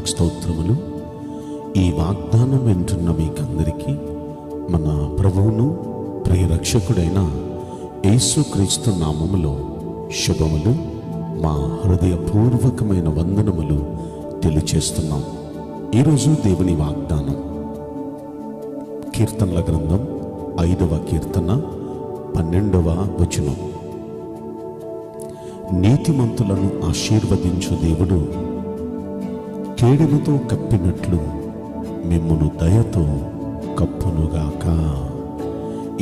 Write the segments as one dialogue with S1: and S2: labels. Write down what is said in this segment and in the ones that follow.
S1: నామమునకు స్తోత్రములు. ఈ వాగ్దానం వింటున్న మీకందరికీ మన ప్రభువును ప్రియరక్షకుడైన యేసుక్రీస్తు నామములో శుభములు, మా హృదయపూర్వకమైన వందనములు తెలియచేస్తున్నాం. ఈరోజు దేవుని వాగ్దానం కీర్తనల గ్రంథం 5వ కీర్తన 12వ వచనం. నీతిమంతులను ఆశీర్వదించు దేవుడు కేడెముతో కప్పినట్లు మిమ్మును దయతో కప్పునుగాక.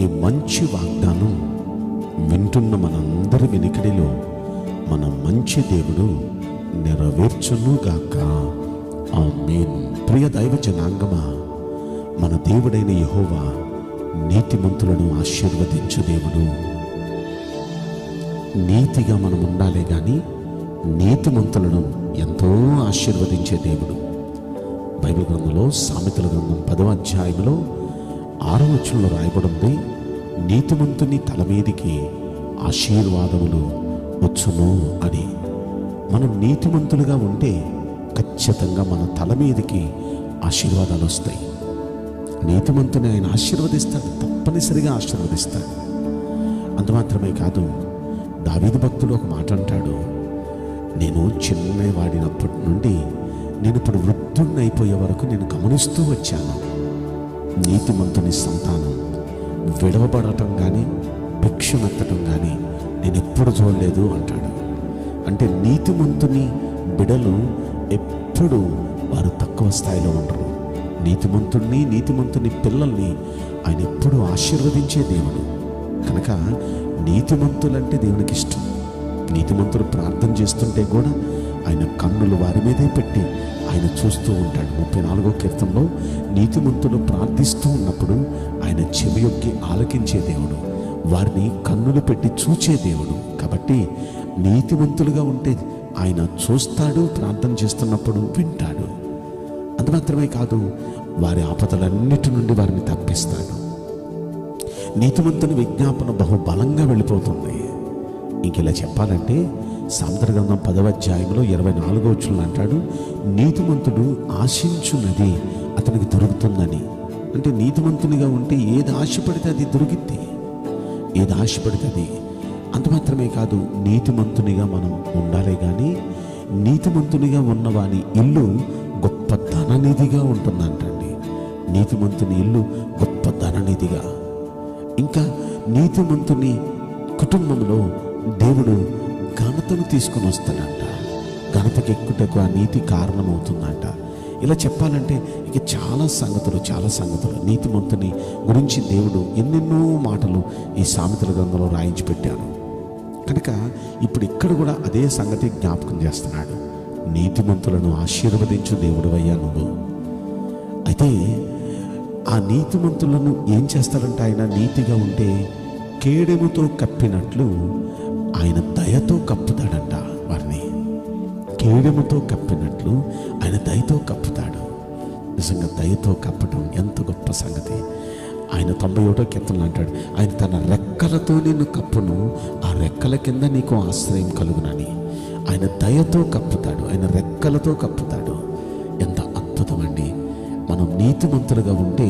S1: ఈ మంచి వాగ్దానం వింటున్న మనందరి వెనుకడిలో మన మంచి దేవుడు నెరవేర్చునుగాక. ఆమేన్. ప్రియ దైవ జనాంగమా, మన దేవుడైన యెహోవా నీతిమంతులను ఆశీర్వదించు దేవుడు. నీతిగా మనం ఉండాలి కానీ నీతిమంతులను ఎంతో ఆశీర్వదించే దేవుడు. బైబిల్ గ్రంథంలో సామెతల గ్రంథం 10వ అధ్యాయంలో 6వ వచనంలో రాయబడింది, నీతిమంతుని తల మీదికి ఆశీర్వాదములు వచ్చును అని. మనం నీతిమంతులుగా ఉంటే ఖచ్చితంగా మన తల మీదికి ఆశీర్వాదాలు వస్తాయి. నీతిమంతుని ఆయన ఆశీర్వదిస్తాడు, తప్పనిసరిగా ఆశీర్వదిస్తాడు. అంత మాత్రమే కాదు, దావీదు భక్తుడు ఒక మాట అంటాడు, నేను చిన్నవాడినప్పటి నుండి నేను ఇప్పుడు వృద్ధుడిని అయిపోయే వరకు నేను గమనిస్తూ వచ్చాను, నీతిమంతుని సంతానం విడవబడటం కానీ భిక్షమెత్తటం కానీ నేను ఎప్పుడు చూడలేదు అంటాడు. అంటే నీతిమంతుని బిడలు ఎప్పుడు వారు తక్కువ స్థాయిలో ఉండరు. నీతిమంతుని పిల్లల్ని ఆయన ఎప్పుడు ఆశీర్వదించే దేవుడు. కనుక నీతిమంతులంటే దేవునికి ఇష్టం. నీతిమంతులు ప్రార్థన చేస్తుంటే కూడా ఆయన కన్నులు వారి మీదే పెట్టి ఆయన చూస్తూ ఉంటాడు. 34వ కీర్తనలో నీతిమంతులు ప్రార్థిస్తూ ఉన్నప్పుడు ఆయన చెవియొగ్గి ఆలకించే దేవుడు, వారిని కన్నులు పెట్టి చూచే దేవుడు. కాబట్టి నీతిమంతులుగా ఉంటే ఆయన చూస్తాడు, ప్రార్థన చేస్తున్నప్పుడు వింటాడు. అది మాత్రమే కాదు, వారి ఆపదలన్నిటి నుండి వారిని తప్పిస్తాడు. నీతిమంతుని విజ్ఞాపన బహుబలంగా వెళ్ళిపోతుంది. ఇంకెలా చెప్పాలంటే సామెతల గ్రంథం 10వ అధ్యాయంలో 24వ వచనంలో అంటాడు, నీతిమంతుడు ఆశించున్నది అతనికి దొరుకుతుందని. అంటే నీతిమంతునిగా ఉంటే ఏది ఆశపడితే అది దొరికిద్ది, ఏది ఆశపడితే అది. అంత మాత్రమే కాదు, నీతిమంతునిగా మనం ఉండాలి కానీ నీతిమంతునిగా ఉన్నవాని ఇల్లు గొప్ప ధననిధిగా ఉంటుందంటండి. నీతిమంతుని ఇల్లు గొప్ప ధననిధిగా. ఇంకా నీతిమంతుని కుటుంబంలో దేవుడు ఘనతను తీసుకుని వస్తాడంట. ఘనతకి ఎక్కుటకు ఆ నీతి కారణమవుతుందంట. ఇలా చెప్పాలంటే ఇక చాలా సంగతులు నీతిమంతుని గురించి దేవుడు ఎన్నెన్నో మాటలు ఈ సామెతల గ్రంథంలో రాయించి పెట్టాడు. కనుక ఇప్పుడు ఇక్కడ కూడా అదే సంగతి జ్ఞాపకం చేస్తున్నాడు. నీతిమంతులను ఆశీర్వదించు దేవుడు అయ్యా నువ్వు. అయితే ఆ నీతిమంతులను ఏం చేస్తాడంటే ఆయన నీతిగా ఉంటే కేడెముతో కప్పినట్లు ఆయన దయతో కప్పుతాడంట. వారిని కేడెముతో కప్పినట్లు ఆయన దయతో కప్పుతాడు. నిజంగా దయతో కప్పడం ఎంత గొప్ప సంగతి. ఆయన 91వ కీర్తనలో అంటాడు, ఆయన తన రెక్కలతో నిన్ను కప్పును, ఆ రెక్కల కింద నీకు ఆశ్రయం కలుగునని. ఆయన దయతో కప్పుతాడు, ఆయన రెక్కలతో కప్పుతాడు. ఎంత అద్భుతం అండి. మనం నీతిమంతులుగా ఉంటే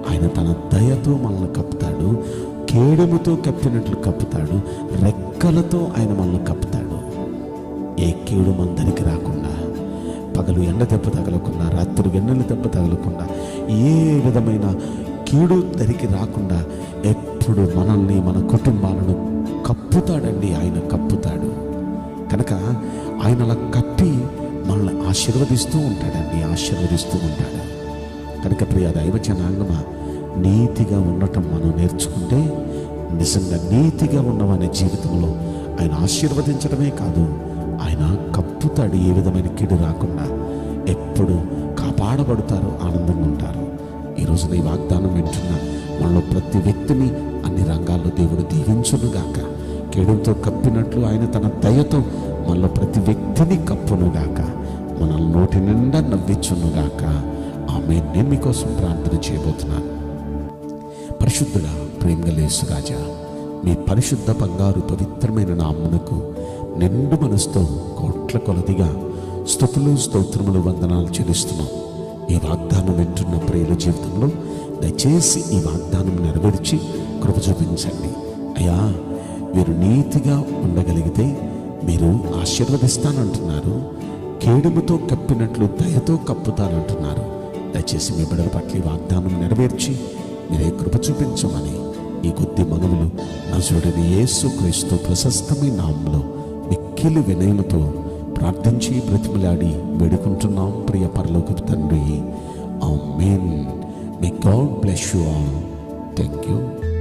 S1: ఆయన తన దయతో మనల్ని కప్పుతాడు, కేడెముతో కప్పినట్లు కప్పుతాడు, రెక్కలతో ఆయన మనల్ని కప్పుతాడు. ఏ కీడు మన దగ్గరికి రాకుండా, పగలు ఎండ దెబ్బ తగలకుండా, రాత్రి వెన్నెల దెబ్బ తగలకుండా, ఏ విధమైన కీడు దగ్గరికి రాకుండా ఎప్పుడు మనల్ని మన కుటుంబాలను కప్పుతాడండి. ఆయన కప్పుతాడు. కనుక ఆయన అలా కప్పి మనల్ని ఆశీర్వదిస్తూ ఉంటాడు. కనుక ప్రియ దైవ జనాంగమా, నీతిగా ఉండటం మనం నేర్చుకుంటే నిజంగా నీతిగా ఉన్నవాని జీవితంలో ఆయన ఆశీర్వదించడమే కాదు, ఆయన కప్పుతాడు. ఏ విధమైన కీడు రాకుండా ఎప్పుడు కాపాడబడతారు, ఆనందంగా ఉంటారు. ఈరోజు నీ వాగ్దానం వింటున్న మనలో ప్రతి వ్యక్తిని అన్ని రంగాల్లో దేవుడు దీవించునుగాక. కేడుతో కప్పినట్లు ఆయన తన దయతో మనలో ప్రతి వ్యక్తిని కప్పునుగాక, మనల్ని నోటి నిండా నవ్వించునుగాక. ఆమేన్. నేను మీకోసం ప్రార్థన చేయబోతున్నాను. పరిశుద్ధుడా, ప్రేమగల యేసు రాజా, మీ పరిశుద్ధ బంగారు పవిత్రమైన నామమునకు నిండు మనసుతో కోట్ల కొలదిగా స్తుతులు, స్తోత్రములు, వందనాలు చెల్లిస్తున్నాం. ఈ వాగ్దానం వింటున్న ప్రియుల జీవితంలో దయచేసి ఈ వాగ్దానం నెరవేర్చి కృప చూపించండి అయ్యా. వీరు నీతిగా ఉండగలిగితే మీరు ఆశీర్వదిస్తానంటున్నారు. కేడుముతో కప్పినట్లు దయతో కప్పుతానంటున్నారు. దయచేసి మీ బిడ్డల పట్ల ఈ వాగ్దానం నెరవేర్చి మీరే కృప చూపించమని ఈ కొద్ది మనవులు నజరుడైన యేసుక్రీస్తు ప్రశస్తమైన నామములో మిక్కిలి వినయముతో ప్రార్థించి బ్రతిమలాడి వేడుకుంటున్నాం ప్రియ పరలోకపు తండ్రి. ఆమేన్. May God bless you all. Thank you.